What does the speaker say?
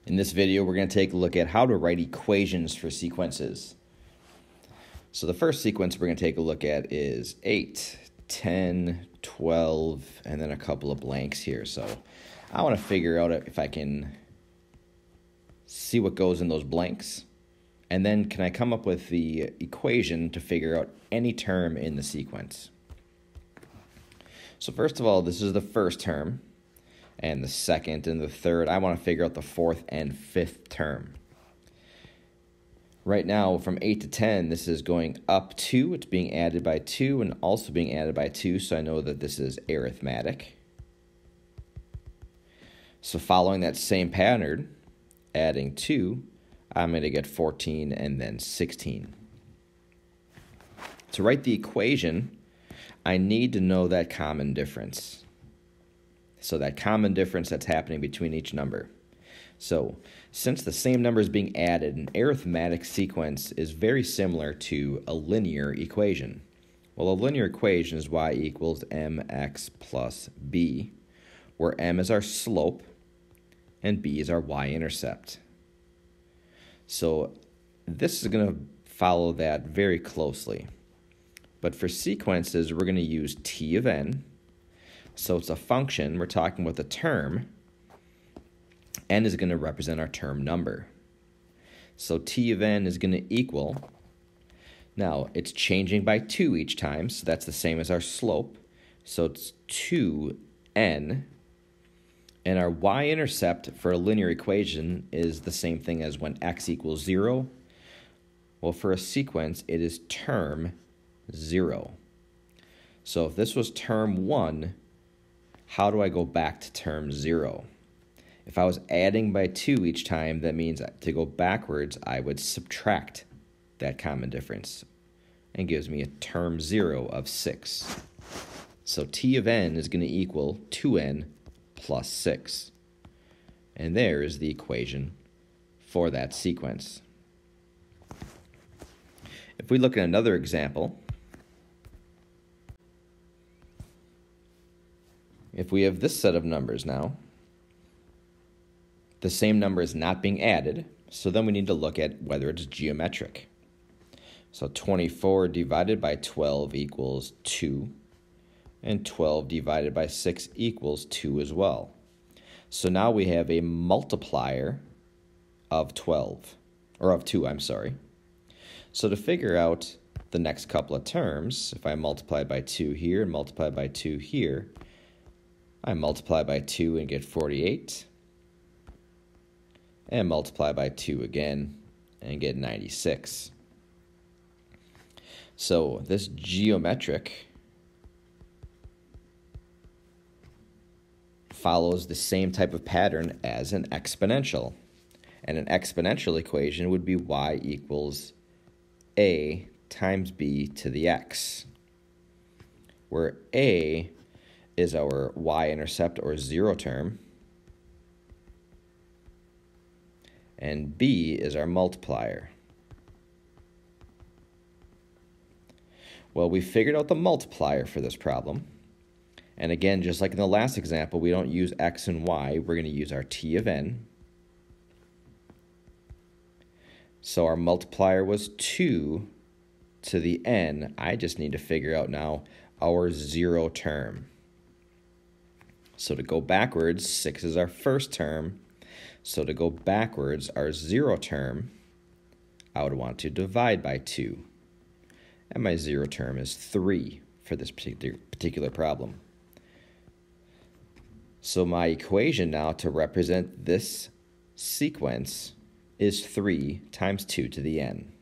In this video, we're going to take a look at how to write equations for sequences. So the first sequence we're going to take a look at is 8, 10, 12, and then a couple of blanks here. So I want to figure out if I can see what goes in those blanks, and then can I come up with the equation to figure out any term in the sequence. So first of all, this is the first term, and the second and the third. I want to figure out the fourth and fifth term. Right now, from 8 to 10, this is going up 2. It's being added by 2 and also being added by 2, so I know that this is arithmetic. So following that same pattern, adding 2, I'm going to get 14 and then 16. To write the equation, I need to know that common difference. So that common difference that's happening between each number. So since the same number is being added, an arithmetic sequence is very similar to a linear equation. Well, a linear equation is y equals mx plus b, where m is our slope and b is our y-intercept. So this is going to follow that very closely. But for sequences, we're going to use t of n. So it's a function. We're talking about the term. N is going to represent our term number. So t of n is going to equal, now it's changing by 2 each time, so that's the same as our slope. So it's 2n. And our y-intercept for a linear equation is the same thing as when x equals 0. Well, for a sequence, it is term 0. So if this was term 1, how do I go back to term 0? If I was adding by 2 each time, that means to go backwards, I would subtract that common difference and gives me a term 0 of 6. So t of n is going to equal 2n plus 6. And there is the equation for that sequence. If we look at another example, if we have this set of numbers now, the same number is not being added, so then we need to look at whether it's geometric. So 24 divided by 12 equals 2, and 12 divided by 6 equals 2 as well. So now we have a multiplier of 12, or of 2, I'm sorry. So to figure out the next couple of terms, if I multiply by 2 here and multiply by 2 here, I multiply by 2 and get 48. And multiply by 2 again and get 96. So this geometric follows the same type of pattern as an exponential. And an exponential equation would be y equals a times b to the x, where a is our y-intercept or 0 term, and b is our multiplier. Well, we figured out the multiplier for this problem. And again, just like in the last example, we don't use x and y. We're going to use our t of n. So our multiplier was 2 to the n. I just need to figure out now our 0 term. So to go backwards, 6 is our first term. So to go backwards, our 0 term, I would want to divide by 2. And my 0 term is 3 for this particular problem. So my equation now to represent this sequence is 3 times 2 to the n.